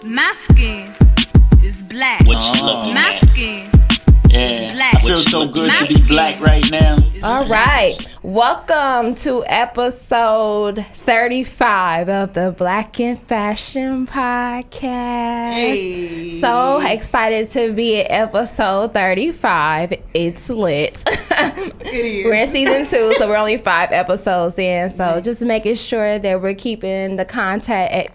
My skin is black. What you looking My at? skin is black. I feel so good to be black right now. All right. Welcome to episode 35 of the BlackNFashion podcast. Hey. So excited to be at episode 35. It's lit. It is. We're in season 2, so we're only 5 episodes in. So just making sure that we're keeping the content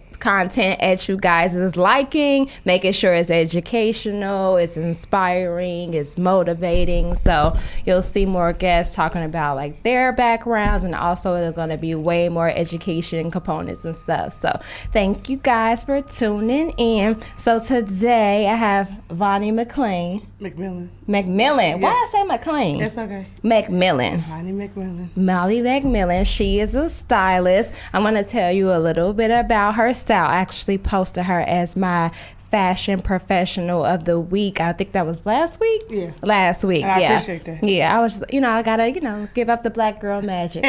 at you guys is liking, making sure it's educational, it's inspiring, it's motivating. So you'll see more guests talking about like their backgrounds, and also there's going to be way more education components and stuff. So thank you guys for tuning in. So today I have Vanne McMillan. McMillan. Why Yes. I say McLean? That's okay. McMillan. Vanne McMillan. Molly McMillan. She is a stylist. I'm going to tell you a little bit about her style. I actually posted her as my fashion professional of the week. I think that was last week? Yeah. Last week, I yeah. appreciate that. Yeah, I was just, I gotta, give up the black girl magic.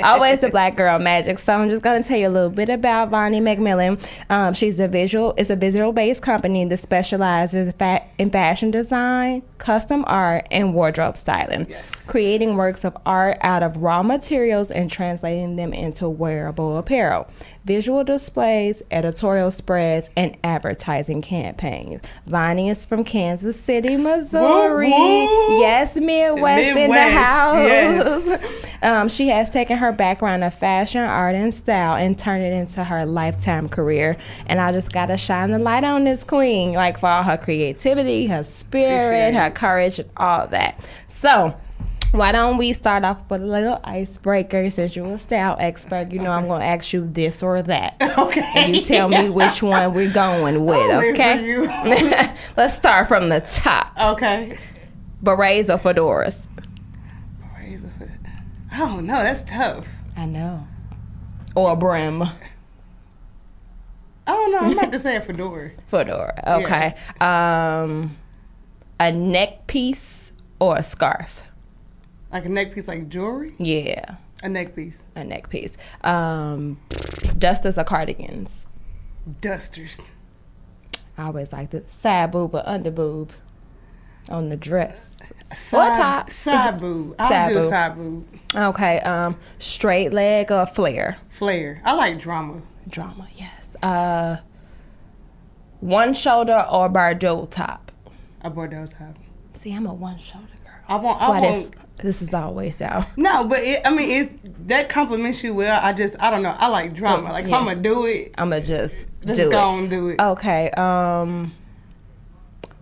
Always the black girl magic. So I'm just gonna tell you a little bit about Vanne McMillan. It's a visual-based company that specializes in fashion design, custom art, and wardrobe styling. Yes. Creating works of art out of raw materials and translating them into wearable apparel, visual displays, editorial spreads, and advertising campaigns. Vanne is from Kansas City, Missouri. Woo, woo. Yes, Midwest in the Midwest, house. yes. She has taken her background of fashion, art, and style and turned it into her lifetime career. And I just gotta shine the light on this queen, like for all her creativity, her spirit, her courage, and all that. So why don't we start off with a little icebreaker? Since you're a style expert, I'm going to ask you this or that. Okay. And you tell me which one we're going with, I'll wait okay? for you. Let's start from the top. Okay. Berets or fedoras? Oh, no, that's tough. I know. Or brim? Oh, no, I'm about to say a fedora. Fedora, okay. A neck piece or a scarf? Like a neck piece, like jewelry? Yeah, A neck piece. a neck piece. Dusters or cardigans? Dusters. I always like the side boob or under boob on the dress. Side, Or top. Side boob. I'll Side do boob. a side boob. Okay, straight leg or flare? Flare. I like drama. Drama, yes. One shoulder or Bordeaux top? A Bordeaux top. See, I'm a one shoulder girl. I want. This is always out. No, but that compliments you well. I don't know. I like drama. Like if I'm gonna do it, I'ma just let's do go it. and do it. Okay,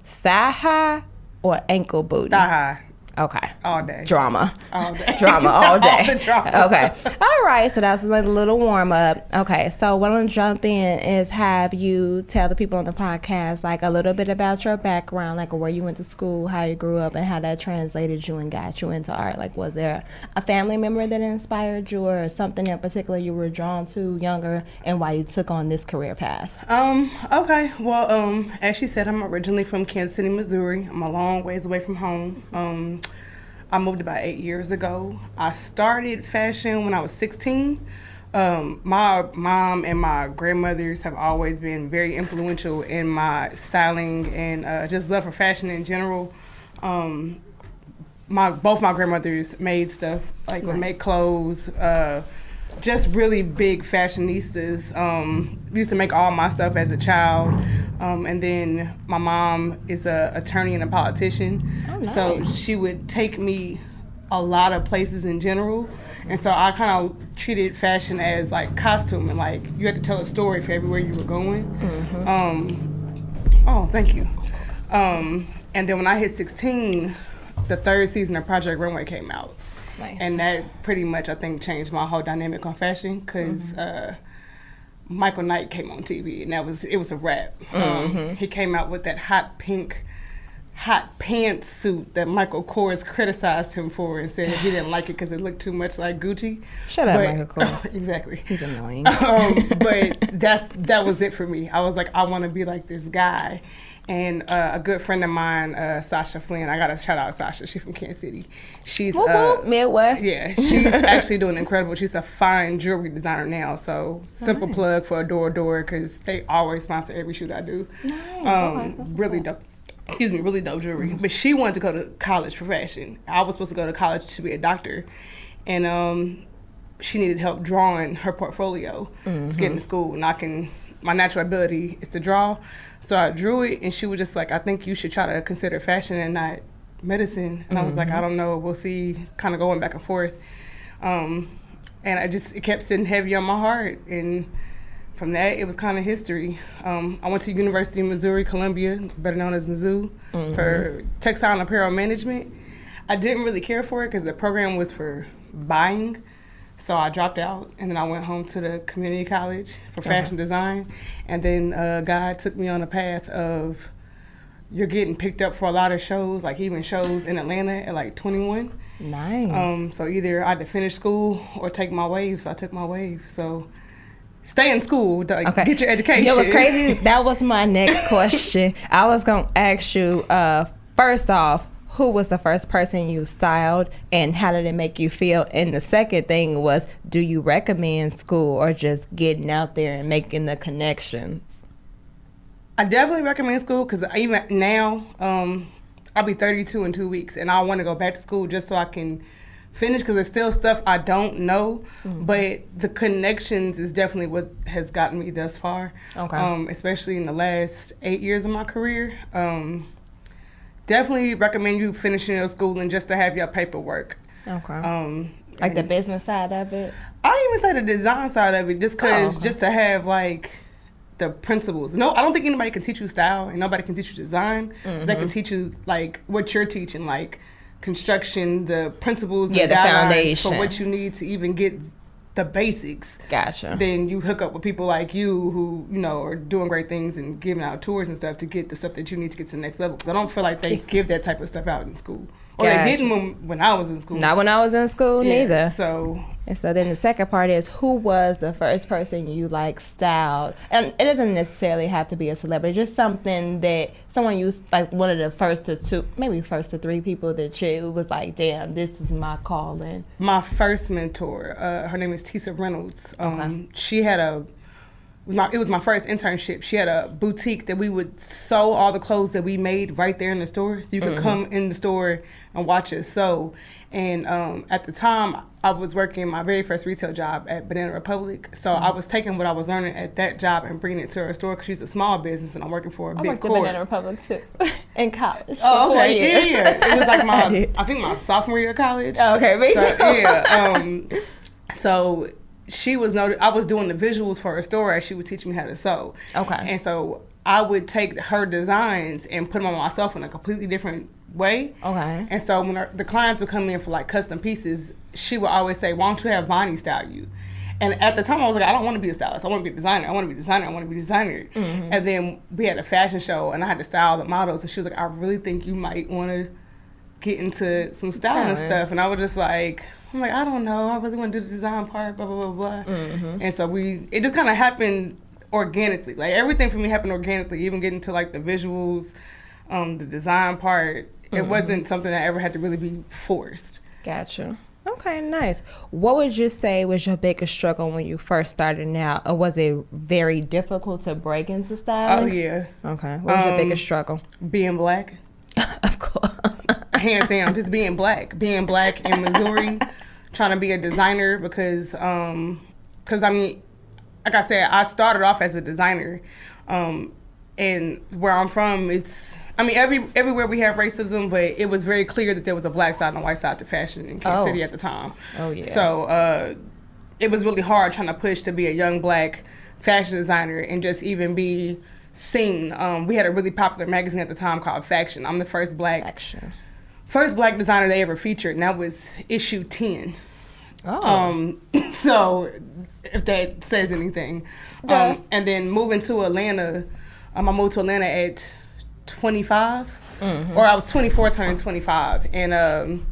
thigh high or ankle booty? Thigh high Okay. all day. Drama. All day. Drama all day. All the drama. Okay. All right. So that's a little warm up. Okay. So what I'm gonna jump in is have you tell the people on the podcast like a little bit about your background, like where you went to school, how you grew up, and how that translated you and got you into art. Like, was there a family member that inspired you, or something in particular you were drawn to younger, and why you took on this career path? Okay. Well, as she said, I'm originally from Kansas City, Missouri. I'm a long ways away from home. I moved about 8 years ago. I started fashion when I was 16. My mom and my grandmothers have always been very influential in my styling and just love for fashion in general. Both my grandmothers made stuff, like would make clothes, just really big fashionistas. Used to make all my stuff as a child. And then my mom is an attorney and a politician. Oh, nice. So she would take me a lot of places in general. And so I kind of treated fashion as like costume, and like you had to tell a story for everywhere you were going. Oh, thank you. And then when I hit 16, the third season of Project Runway came out. Nice. And that pretty much, I think, changed my whole dynamic on fashion, because Michael Knight came on TV, and it was a wrap. He came out with that hot pink hot pantsuit that Michael Kors criticized him for and said he didn't like it because it looked too much like Gucci. Shut up, Michael Kors. Exactly. He's annoying. But that was it for me. I was like, I want to be like this guy. And a good friend of mine, Sasha Flynn, I got to shout out Sasha. She's from Kansas City. She's Midwest. Yeah, she's actually doing incredible. She's a fine jewelry designer now. So simple plug for Adore because they always sponsor every shoot I do. Nice. Really dope. Excuse me, really dope jewelry. But she wanted to go to college for fashion. I was supposed to go to college to be a doctor, and she needed help drawing her portfolio to get into school. And my natural ability is to draw. So I drew it, and she was just like, I think you should try to consider fashion and not medicine. And I was like, I don't know, we'll see, kind of going back and forth. And it kept sitting heavy on my heart. And from that, it was kind of history. I went to University of Missouri, Columbia, better known as Mizzou, for textile and apparel management. I didn't really care for it because the program was for buying. So I dropped out, and then I went home to the community college for fashion design. And then God took me on a path of, you're getting picked up for a lot of shows, like even shows in Atlanta at like 21. Nice. So either I had to finish school or take my wave. So I took my wave. So stay in school, get your education. It was crazy. That was my next question. I was going to ask you, first off, who was the first person you styled and how did it make you feel? And the second thing was, do you recommend school or just getting out there and making the connections? I definitely recommend school because even now, I'll be 32 in 2 weeks and I want to go back to school just so I can finish because there's still stuff I don't know, but the connections is definitely what has gotten me thus far. Okay. Especially in the last 8 years of my career. Definitely recommend you finishing your schooling just to have your paperwork. Okay. Like the business side of it? I even say the design side of it just because just to have like the principles. No, I don't think anybody can teach you style and nobody can teach you design. They can teach you like what you're teaching, like construction, the principles, the foundation for what you need to even get the basics. Gotcha. Then you hook up with people like you who, are doing great things and giving out tours and stuff to get the stuff that you need to get to the next level. Because I don't feel like they give that type of stuff out in school. Or they didn't when I was in school. Not when I was in school, neither. So then the second part is, who was the first person you styled? And it doesn't necessarily have to be a celebrity, just something that someone you like one of the first to three people that you was like, damn, this is my calling. My first mentor, her name is Tisa Reynolds. She had it was my first internship. She had a boutique that we would sew all the clothes that we made right there in the store. So you could come in the store and watch us sew. And at the time, I was working my very first retail job at Banana Republic. So I was taking what I was learning at that job and bringing it to her store because she's a small business and I'm working for a big corp. I worked at Banana Republic too in college. Oh, okay. Yeah. It was like my sophomore year of college. Oh, okay. So she was I was doing the visuals for her store as she would teach me how to sew. Okay. And so I would take her designs and put them on myself in a completely different way. Okay. And so when the clients would come in for custom pieces, she would always say, why don't you have Vanne style you? And at the time I was like, I don't want to be a stylist. I want to be a designer. I want to be a designer. I want to be a designer. And then we had a fashion show and I had to style the models and she was like, I really think you might want to get into some styling stuff. And I was just like, I don't know. I really want to do the design part, blah, blah, blah, blah. And so it just kind of happened organically. Like everything for me happened organically, even getting to the visuals, the design part. It wasn't something that ever had to really be forced. Gotcha. Okay, nice. What would you say was your biggest struggle when you first started out? Or was it very difficult to break into styling? Oh, yeah. Okay. What was your biggest struggle? Being black. Of course. Hands down, just being black. Being black in Missouri, trying to be a designer because I mean, like I said, I started off as a designer. And where I'm from, everywhere we have racism, but it was very clear that there was a black side and a white side to fashion in Kansas City at the time. Oh, yeah. So it was really hard trying to push to be a young black fashion designer and just even be seen. We had a really popular magazine at the time called Faction. I'm the first black designer they ever featured, and that was issue 10. Oh. So if that says anything. And then moving to Atlanta, I moved to Atlanta at 25. or I was 24 turning 25, and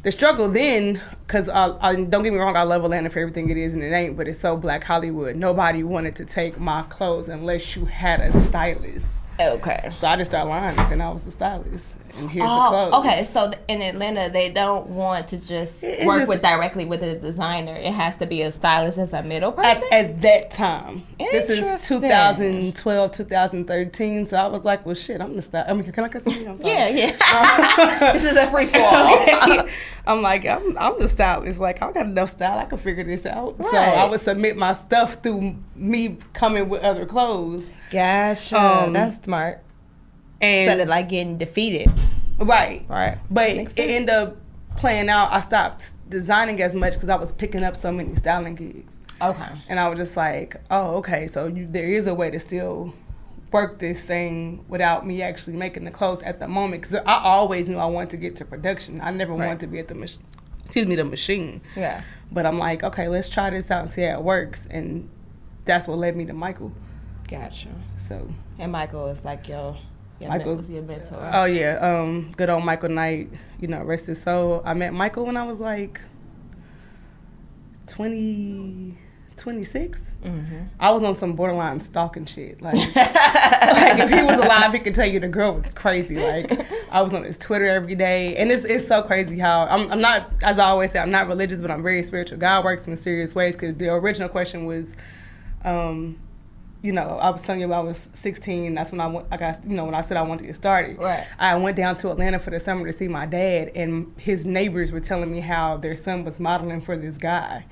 the struggle then, because I don't get me wrong, I love Atlanta for everything it is and it ain't, but it's so Black Hollywood. Nobody wanted to take my clothes unless you had a stylist. Okay. So I just started lying and saying I was the stylist, and here's the clothes. Okay, so in Atlanta, they don't want to just directly with a designer. It has to be a stylist as a middle person? At that time. This is Interesting. 2012, 2013, so I was like, well, shit, I'm the stylist. I mean, can I cuss you? I'm sorry. Yeah. This is a free-for-all. Okay. I'm like, I'm the stylist. Like, I got enough style. I can figure this out. Right. So I would submit my stuff through me coming with other clothes. Gotcha. That's smart. And Instead of like getting defeated. Right. But Makes it sense. ended up playing out. I stopped designing as much because I was picking up so many styling gigs. Okay. And I was just like, oh, okay, so there is a way to still work this thing without me actually making the clothes at the moment. Because I always knew I wanted to get to production. I never wanted to be at the machine. Yeah. But I'm like, okay, let's try this out and see how it works. And that's what led me to Michael. Gotcha. So. And Michael is like your mentor. Oh yeah, good old Michael Knight. You know, rest his soul. I met Michael when I was like 26. I was on some borderline stalking shit. Like, like if he was alive, he could tell you the girl was crazy. Like, I was on his Twitter every day, and it's so crazy how I'm not, as I always say, I'm not religious, but I'm very spiritual. God works in mysterious ways. Because the original question was, you know, I was telling you about I was 16. That's when I got, you know, when I said I wanted to get started. Right. I went down to Atlanta for the summer to see my dad, and his neighbors were telling me how their son was modeling for this guy.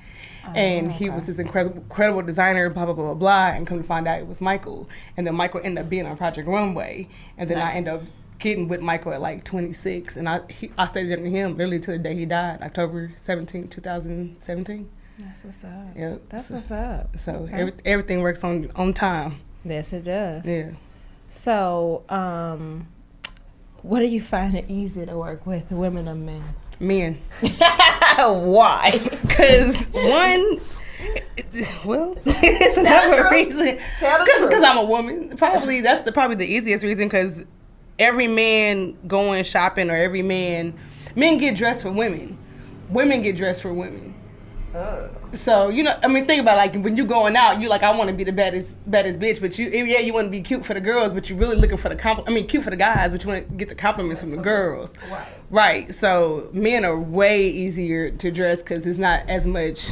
And he was this incredible designer, blah, blah, blah, blah, blah. And come to find out it was Michael. And then Michael ended up being on Project Runway. And then I ended up getting with Michael at like 26. And I stayed under him literally till the day he died, October 17, 2017. That's what's up. Yep. That's what's up. So everything works on time. Yes, it does. Yeah. So, what do you find it easy to work with, women or men? Men. Why? Because one, well, it's another reason. Because I'm a woman. Probably that's probably the easiest reason. Because every man going shopping or every men get dressed for women. Women get dressed for women. So, you know, I mean, think about like when you going out, you like, I want to be the baddest bitch, but you want to be cute for the girls, but you're really looking for cute for the guys, but you want to get the compliments from the girls. Right. So men are way easier to dress because it's not as much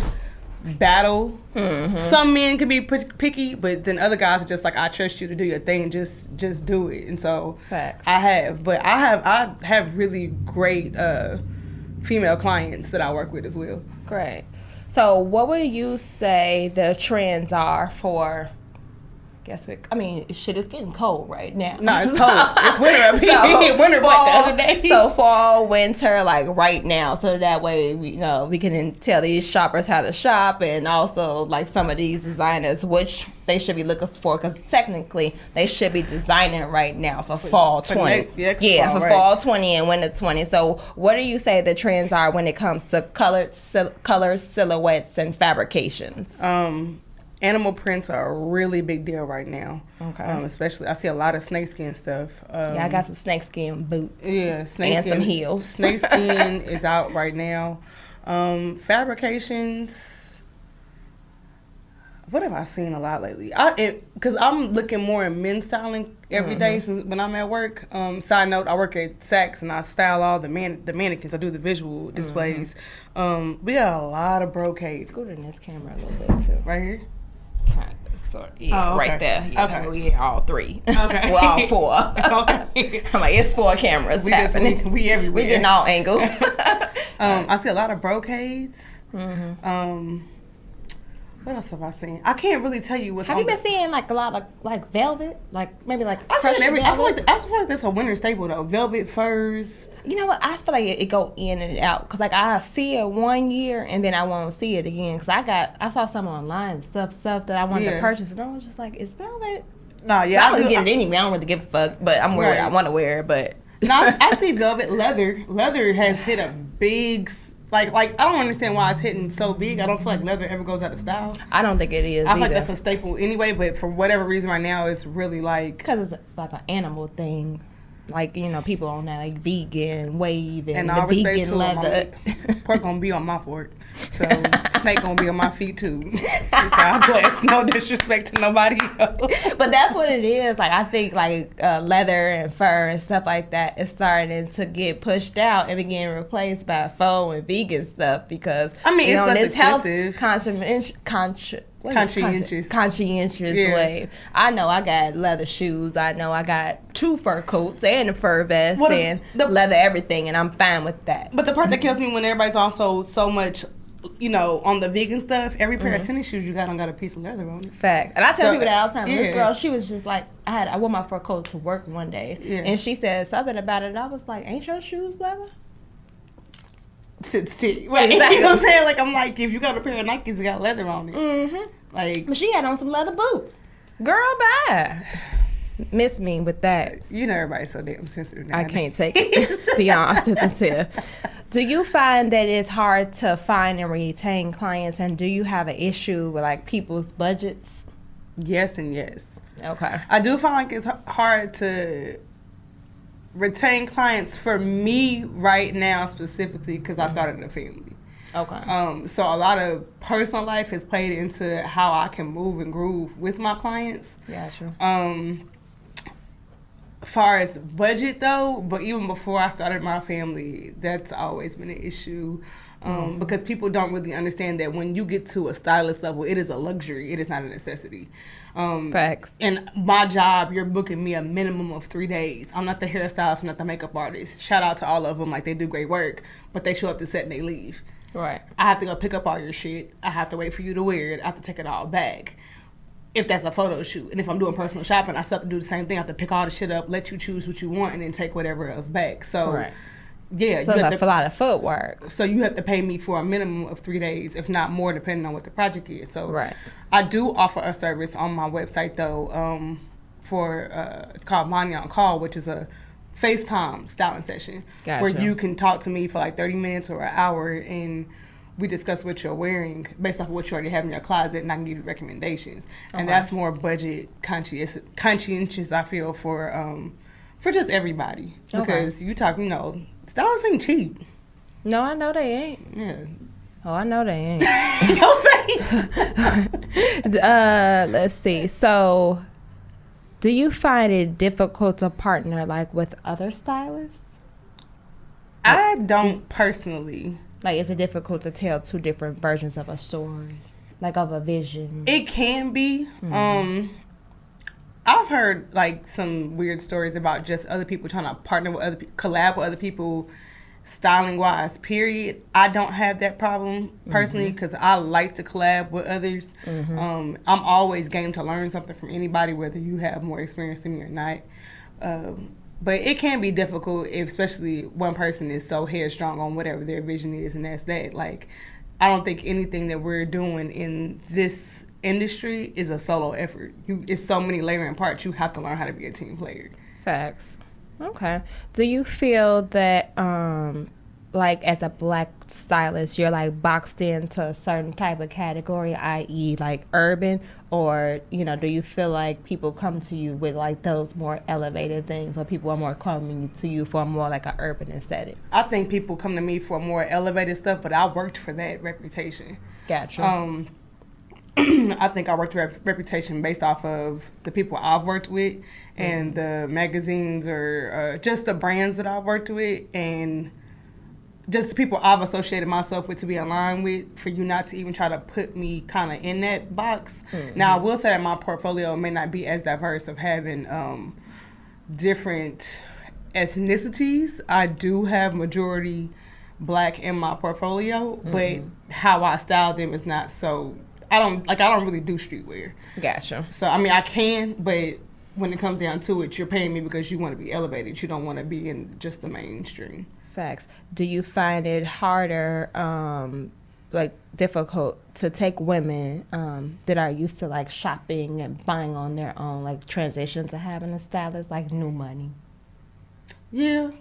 battle. Mm-hmm. Some men can be picky, but then other guys are just like, I trust you to do your thing, just do it. And so Facts. I have really great female clients that I work with as well. Great. So, what would you say the trends are for? Shit is getting cold right now. No, it's cold. It's winter up here. Winter like the other day. So fall, winter, like right now, so that way we can tell these shoppers how to shop, and also like some of these designers which they should be looking for, because technically they should be designing right now for fall 20. Fall 20 and winter 20. So what do you say the trends are when it comes to colors, silhouettes, and fabrications? Animal prints are a really big deal right now. Okay. Especially, I see a lot of snakeskin stuff. I got some snakeskin boots. Yeah, snakeskin. And some heels. Snakeskin is out right now. Fabrications. What have I seen a lot lately? Because I'm looking more at men's styling every day since when I'm at work. Side note, I work at Saks and I style all the mannequins. I do the visual displays. We got a lot of brocade. Scoot in this camera a little bit too. Right here? Kind of, sort of. Yeah, okay. Right there. Yeah, Okay. We all three. Okay. Well, all four. Okay. I'm like, it's 4 cameras happening. We everywhere. We getting all angles. I see a lot of brocades. What else have I seen? I can't really tell you what's. Have you been seeing like a lot of like velvet, like maybe like I crushed feel velvet? like that's a winter staple though. Velvet, furs. You know what? I feel like it go in and out, because like I see it one year and then I won't see it again, because I saw some online stuff that I wanted to purchase, and I was just like, it's velvet. Nah, yeah, I don't get it anyway. I don't really give a fuck, but I'm wearing it. I want to wear it, but no, I see velvet. Leather has hit a big. Like I don't understand why it's hitting so big. I don't feel like leather ever goes out of style. I don't think it is. I feel like that's a staple anyway, but for whatever reason right now, it's really like, because it's like an animal thing. like, people on that, like, vegan wave and all the respect vegan to 'em, leather. Pork gonna be on my fork. So snake gonna be on my feet too. God bless. No disrespect to nobody else. But that's what it is. Like, I think, like, leather and fur and stuff like that is starting to get pushed out and be getting replaced by faux and vegan stuff because, it's less this health expensive. conscientious Yeah. way. I know I got leather shoes. I know I got 2 fur coats and a fur vest and leather everything, and I'm fine with that. But the part that kills me when everybody's also so much, on the vegan stuff, every pair of tennis shoes you got a piece of leather on it. Fact. And I tell people that all the time. Yeah. This girl, she was just like, I wore my fur coat to work one day, and she said something about it, and I was like, ain't your shoes leather? Right. Exactly. You know what I'm saying? Like, I'm like, if you got a pair of Nikes, it got leather on it. Mm-hmm. Like, but she had on some leather boots. Girl, bye. Miss me with that. Everybody's so damn sensitive now. I can't take it. Beyond sensitive. Do you find that it's hard to find and retain clients, and do you have an issue with, like, people's budgets? Yes and yes. Okay. I do find like it's hard to retain clients for me right now specifically because I started a family. Okay. So a lot of personal life has played into how I can move and groove with my clients. Gotcha. Far as budget though, but even before I started my family, that's always been an issue. Because people don't really understand that when you get to a stylist level, it is a luxury. It is not a necessity. Facts. And my job, you're booking me a minimum of 3 days. I'm not the hairstylist. I'm not the makeup artist. Shout out to all of them. Like, they do great work, but they show up to set and they leave. Right. I have to go pick up all your shit. I have to wait for you to wear it. I have to take it all back. If that's a photo shoot. And if I'm doing personal shopping, I still have to do the same thing. I have to pick all the shit up, let you choose what you want, and then take whatever else back. So, right. Yeah. So that's a lot of footwork. So you have to pay me for a minimum of 3 days, if not more, depending on what the project is. So right. I do offer a service on my website, though, it's called Vanne on Call, which is a FaceTime styling session. Gotcha. Where you can talk to me for like 30 minutes or an hour, and we discuss what you're wearing based off of what you already have in your closet, and I can give you recommendations. Okay. And that's more budget conscientious, I feel, for just everybody. Because you talk, stylists ain't cheap. No, I know they ain't. Yeah. Oh, I know they ain't. Your face. Let's see. So, do you find it difficult to partner, like, with other stylists? I don't personally. Like, is it difficult to tell 2 different versions of a story? Like, of a vision? It can be. Mm-hmm. I've heard, like, some weird stories about just other people trying to partner with other people, collab with other people, styling-wise, period. I don't have that problem, personally, because I like to collab with others. Mm-hmm. I'm always game to learn something from anybody, whether you have more experience than me or not. But it can be difficult, especially one person is so headstrong on whatever their vision is, and that's that. Like, I don't think anything that we're doing in this industry is a solo effort. It's so many layering parts. You have to learn how to be a team player. Facts. Okay. Do you feel that, like, as a Black stylist, you're, like, boxed into a certain type of category, i.e., like, urban? Or, do you feel like people come to you with, like, those more elevated things, or people are more coming to you for more, like, an urban aesthetic? I think people come to me for more elevated stuff, but I worked for that reputation. Gotcha. I think I worked reputation based off of the people I've worked with and the magazines or just the brands that I've worked with and just the people I've associated myself with to be aligned with, for you not to even try to put me kind of in that box. Mm-hmm. Now, I will say that my portfolio may not be as diverse of having different ethnicities. I do have majority Black in my portfolio, but how I style them is not so... I don't really do streetwear. Gotcha. So, I mean, I can, but when it comes down to it, you're paying me because you want to be elevated. You don't want to be in just the mainstream. Facts. Do you find it harder, like, difficult to take women that are used to, like, shopping and buying on their own, like, transition to having a stylist, like, new money? Yeah.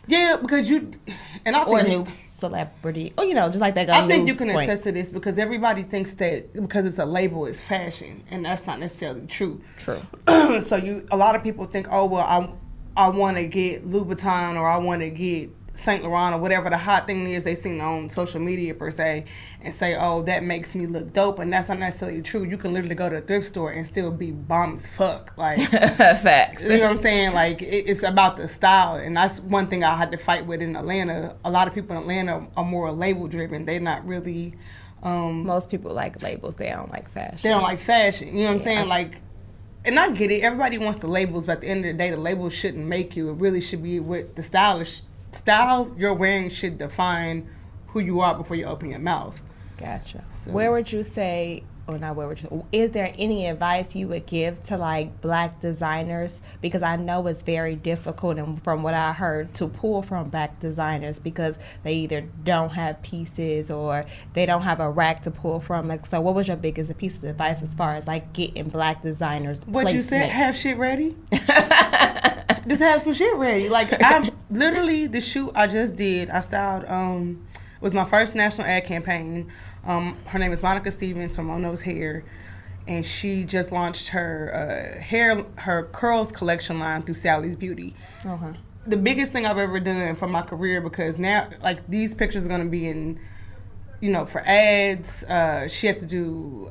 Yeah, because you... and I think or new celebrity. Or, just like that. I think you can attest to this because everybody thinks that because it's a label, it's fashion. And that's not necessarily true. True. So a lot of people think, oh, well, I want to get Louboutin or I want to get Saint Laurent or whatever the hot thing is they seen on social media per se, and say, oh, that makes me look dope, and that's not necessarily true. You can literally go to a thrift store and still be bomb as fuck. Like, facts. You know what I'm saying? Like, it's about the style, and that's one thing I had to fight with in Atlanta. A lot of people in Atlanta are more label driven. They're not really. Most people like labels. They don't like fashion. They don't like fashion. You know what I'm saying? Like. And I get it. Everybody wants the labels, but at the end of the day, the labels shouldn't make you. It really should be what the style you're wearing should define who you are before you open your mouth. Gotcha. So. Where would you say, or not where would you, is there any advice you would give to like black designers? Because I know it's very difficult, and from what I heard, to pull from black designers because they either don't have pieces or they don't have a rack to pull from. Like, so what was your biggest piece of advice as far as like getting black designers what placement? You said, have shit ready? Just have some shit ready. Like, I literally, the shoot I just did, I styled, it was my first national ad campaign. Her name is Monica Stevens from On Those Hair, and she just launched her her curls collection line through Sally's Beauty. Okay. The biggest thing I've ever done for my career, because now, like, these pictures are going to be in, you know, for ads. She has to do,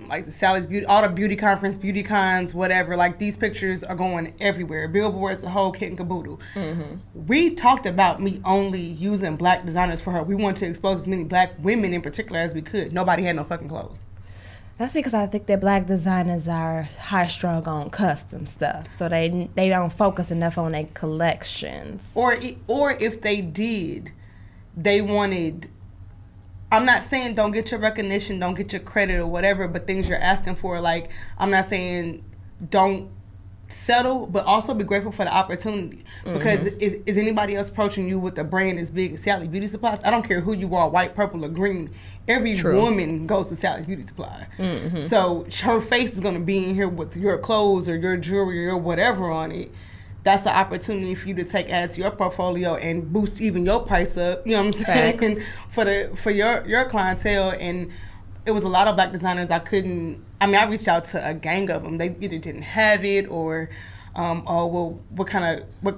like, the Sally's Beauty, all the beauty conference, beauty cons, whatever. Like, these pictures are going everywhere. Billboards, the whole kit and caboodle. Mm-hmm. We talked about me only using black designers for her. We wanted to expose as many black women in particular as we could. Nobody had no fucking clothes. That's because I think that black designers are high-strung on custom stuff, so they don't focus enough on their collections. Or if they did, they wanted... I'm not saying don't get your recognition, don't get your credit or whatever, but things you're asking for, like, I'm not saying don't settle, but also be grateful for the opportunity. Because is anybody else approaching you with a brand as big as Sally Beauty Supplies? I don't care who you are, white, purple, or green. Every woman goes to Sally's Beauty Supply. Mm-hmm. So her face is going to be in here with your clothes or your jewelry or whatever on it. That's an opportunity for you to take add to your portfolio and boost even your price up. You know what I'm saying? for your clientele. And it was a lot of black designers I reached out to a gang of them. They either didn't have it or, well, what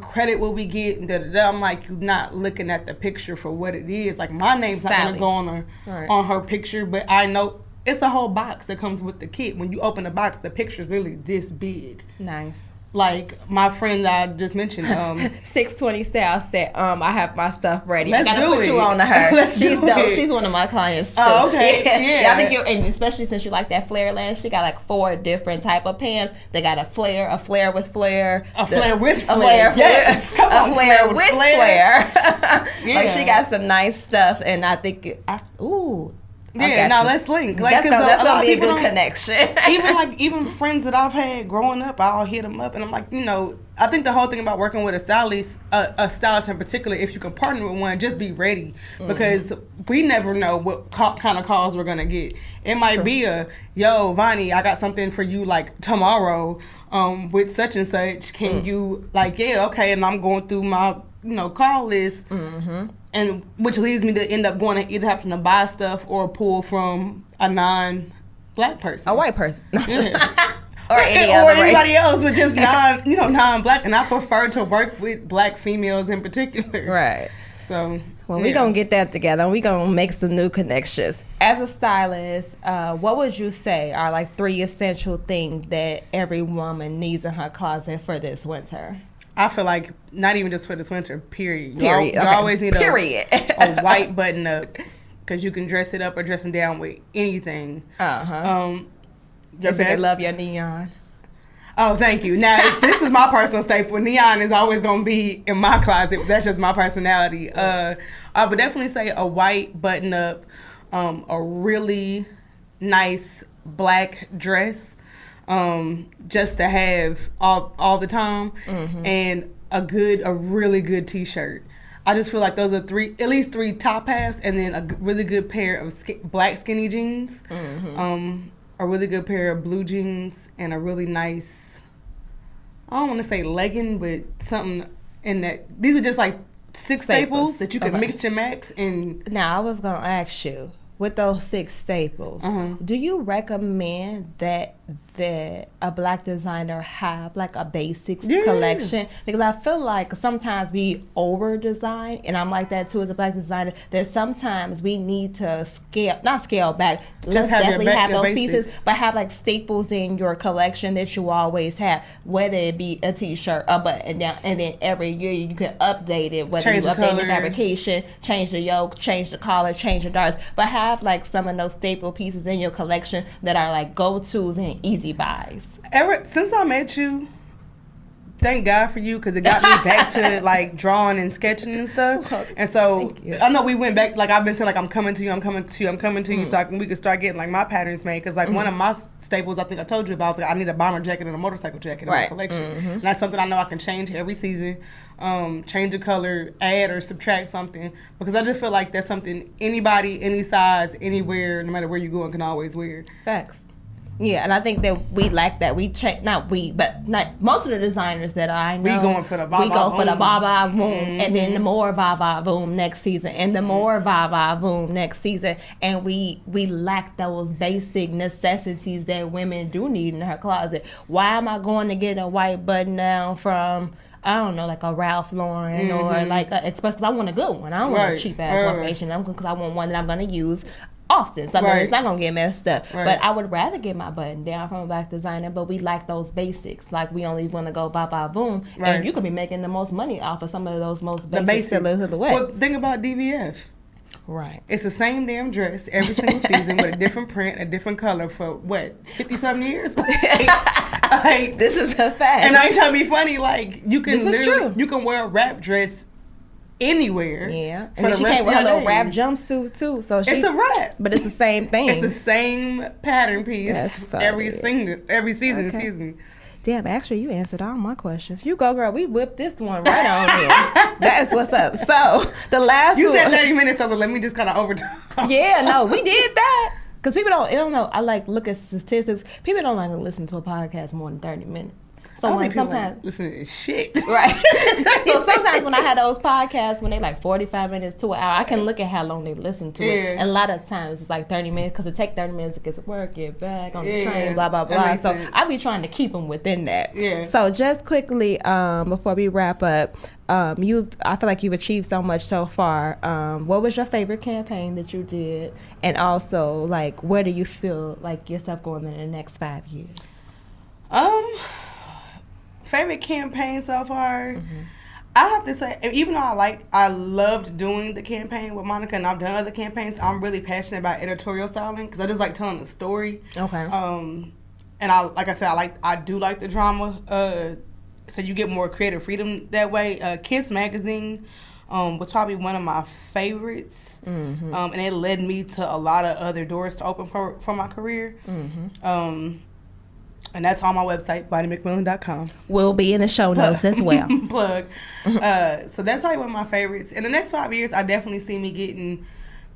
credit will we get? And da, da, da. I'm like, you're not looking at the picture for what it is. Like, my name's not going to go on her picture, but I know it's a whole box that comes with the kit. When you open the box, the picture's literally this big. Nice. Like, my friend that I just mentioned, 620 Style said, I have my stuff ready. Let's I gotta do put it. you on to her. She's dope. She's one of my clients too. Oh, okay. Yeah. I think and especially since you like that flare lens, she got like 4 different type of pants. They got a flare with flare, a flare with flare, a flare, yes. Come on, a flare with flare. Yeah. Like, she got some nice stuff, and I think, yeah, now let's link. Like, that's gonna be a good connection. even friends that I've had growing up, I'll hit them up, and I'm like, you know, I think the whole thing about working with a stylist in particular, if you can partner with one, just be ready, because we never know what kind of calls we're gonna get. It might be yo, Vanne, I got something for you like tomorrow, with such and such. Can you, like, yeah, okay, and I'm going through my call list. And which leads me to end up going to either having to buy stuff or pull from a non-black person, a white person, yeah. or anybody else, which is non-black. And I prefer to work with black females in particular. Right. So, well, we're gonna get that together. We're gonna make some new connections. As a stylist, what would you say are like 3 essential things that every woman needs in her closet for this winter? I feel like not even just for this winter, period. You Okay. always need a white button up, because you can dress it up or dressing down with anything. They love your neon. Oh, thank you. Now, this is my personal staple. Neon is always going to be in my closet. That's just my personality. I would definitely say a white button up, a really nice black dress. Just to have all the time, and a really good t-shirt. I just feel like those are at least 3 top halves, and then a really good pair of black skinny jeans, a really good pair of blue jeans, and a really nice, I don't want to say legging, but something in that. These are just like 6 staples that you can mix and match. And now, I was gonna ask you, with those 6 staples, do you recommend that that a Black designer have like a basics collection, because I feel like sometimes we over design, and I'm like that too as a Black designer, that sometimes we need to not scale back. Let's definitely have those pieces, but have like staples in your collection that you always have, whether it be a t-shirt, a button down, and then every year you can update it, whether you update the fabrication, change the yoke, change the collar, change the darts, but have like some of those staple pieces in your collection that are like go-tos and easy buys. Since I met you, thank God for you, because it got me back to like drawing and sketching and stuff. And so I know we went back, like I've been saying, like I'm coming to you, so we could start getting like my patterns made, because like one of my staples, I think I told you about, was like I need a bomber jacket and a motorcycle jacket in my collection. And that's something I know I can change every season, change the color, add or subtract something, because I just feel like that's something anybody, any size, anywhere, no matter where you're going, can always wear. Facts. Yeah, and I think that we lack that. Not most of the designers that I know. We going for the ba-ba boom, and then the more ba-ba boom next season, and the more ba-ba boom next season, and we lack those basic necessities that women do need in her closet. Why am I going to get a white button down from, I don't know, like a Ralph Lauren or like Express, because I want a good one. I don't want a cheap ass information. Because I want one that I'm going to use often, something that's not gonna get messed up. But I would rather get my button down from a Black designer, but we like those basics. Like we only want to go ba boom, and you could be making the most money off of some of those most basic sellers of the way. Well, think about DVF. Right. It's the same damn dress every single season with a different print, a different color for what, 50-something years? like, this is a fact. And I ain't trying to be funny. Like you can you can wear a wrap dress anywhere. Yeah. And then she came with her little wrap jumpsuit too. So it's a wrap. But it's the same thing. It's the same pattern piece every season, excuse me. Damn, actually you answered all my questions. You go, girl. We whipped this one right on here. That's what's up. So the last You said 30 minutes, so let me just kind of overtime. Yeah, no, we did that. Because people don't know. I like look at statistics. People don't like to listen to a podcast more than 30 minutes. So like sometimes listen to shit. Right. So sometimes when I had those podcasts when they like 45 minutes to an hour, I can look at how long they listen to it. And a lot of times it's like 30 minutes because it takes 30 minutes to get to work, get back on the train, blah, blah, blah. So I be trying to keep them within that. Yeah. So just quickly, before we wrap up, I feel like you've achieved so much so far. What was your favorite campaign that you did? And also, like, where do you feel like yourself going in the next 5 years? Favorite campaign so far, I have to say, even though I loved doing the campaign with Monica, and I've done other campaigns, I'm really passionate about editorial styling because I just like telling the story. Okay. And I do like the drama. So you get more creative freedom that way. Kiss Magazine was probably one of my favorites, and it led me to a lot of other doors to open for my career. And that's on my website, VanneMcMillian.com. Will be in the show notes as well. Plug. So that's probably one of my favorites. In the next 5 years, I definitely see me getting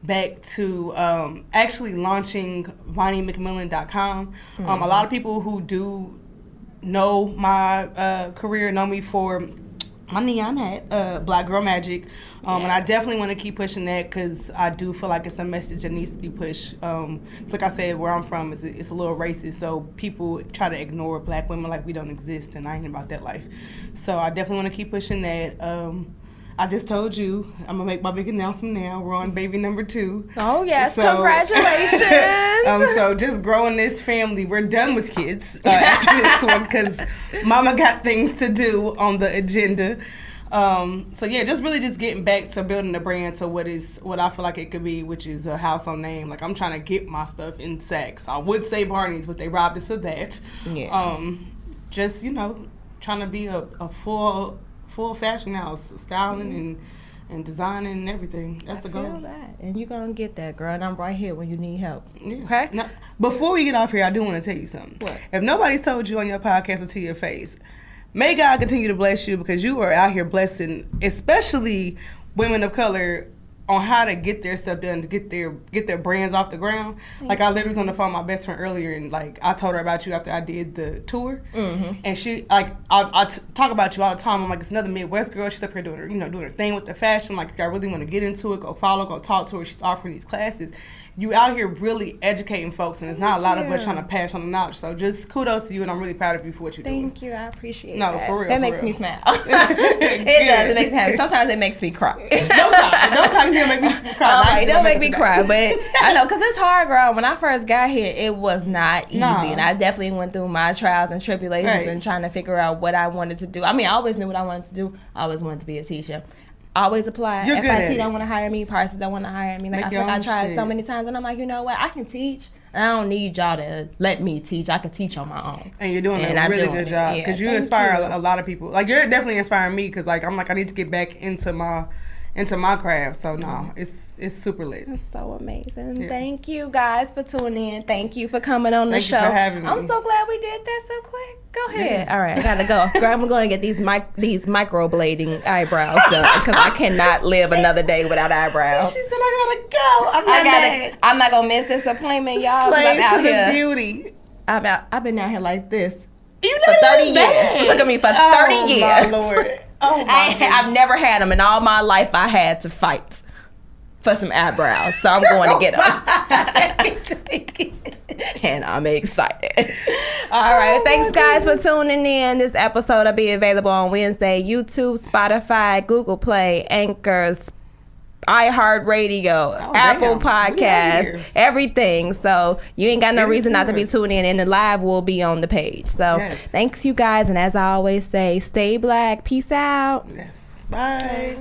back to actually launching VanneMcMillian.com. A lot of people who do know my career know me for my neon hat, Black Girl Magic. And I definitely want to keep pushing that because I do feel like it's a message that needs to be pushed. Like I said, where I'm from, it's a little racist, so people try to ignore Black women like we don't exist, and I ain't about that life. So I definitely want to keep pushing that. I just told you I'm gonna make my big announcement now. We're on baby number 2. Oh yes, so, congratulations! So just growing this family. We're done with kids after this one because Mama got things to do on the agenda. So yeah, just getting back to building the brand to what I feel like it could be, which is a household name. Like I'm trying to get my stuff in Saks. I would say Barney's, but they robbed us of that. Yeah. Just trying to be a full fashion house, styling and designing and everything. That's the goal. I feel that. And you're going to get that, girl. And I'm right here when you need help. Yeah. Okay? Now, before we get off here, I do want to tell you something. What? If nobody's told you on your podcast or to your face, may God continue to bless you because you are out here blessing, especially women of color, on how to get their stuff done, to get their brands off the ground. Like I literally was on the phone with my best friend earlier, and like I told her about you after I did the tour, and she like I talk about you all the time. I'm like, it's another Midwest girl. She's up here doing her thing with the fashion. Like if y'all really want to get into it, go follow, go talk to her. She's offering these classes, you out here really educating folks, and there's not a lot of us trying to pass on the knowledge. So just kudos to you, and I'm really proud of you for what you're doing. Thank you. I appreciate No, that. for real. That for makes real. me smile. It does. It makes me happy. Sometimes it makes me cry. Don't cry. Don't cry. It's gonna make me cry. All Not right, just don't gonna make me you cry, but I know, because it's hard, girl. When I first got here, it was not easy, No. and I definitely went through my trials and tribulations Right. and trying to figure out what I wanted to do. I mean, I always knew what I wanted to do. I always wanted to be a teacher. Always apply. You're good at FIT it. don't want to hire me. Parsons don't want to hire me. Like, Make I feel your like I own tried shit. so many times, and I'm like, you know what? I can teach. And I don't need y'all to let me teach. I can teach on my own. And you're doing And a I'm really doing good it. job, Yeah, because you thank inspire you. a lot of people. Like, you're definitely inspiring me, because like I'm like, I need to get back into my craft. So no, it's super lit. That's so amazing. Yeah. Thank you guys for tuning in. Thank you for coming on the Thank you show. for having me. I'm so glad we did that so quick. Go ahead. All right, I gotta go. Girl, I'm going to get these microblading eyebrows done, because I cannot live another day without eyebrows. She said, I gotta go. I'm not gonna miss this appointment, y'all. 'cause Slave I'm out to the here. beauty. I've been out here like this You for know 30 that? years. Look at me, for 30 Oh, years. my Lord. Oh my I've never had them in all my life. I had to fight for some eyebrows, so I'm going to get them. And I'm excited. All right, thanks guys for tuning in. This episode will be available on Wednesday. YouTube, Spotify, Google Play, Anchors, iHeartRadio, Apple damn. We out Podcasts, here. everything. So you ain't got no Get reason not to be into it. tuning in, and the live will be on the page. So Yes. thanks you guys, and as I always say, stay black. Peace out. Yes. Bye.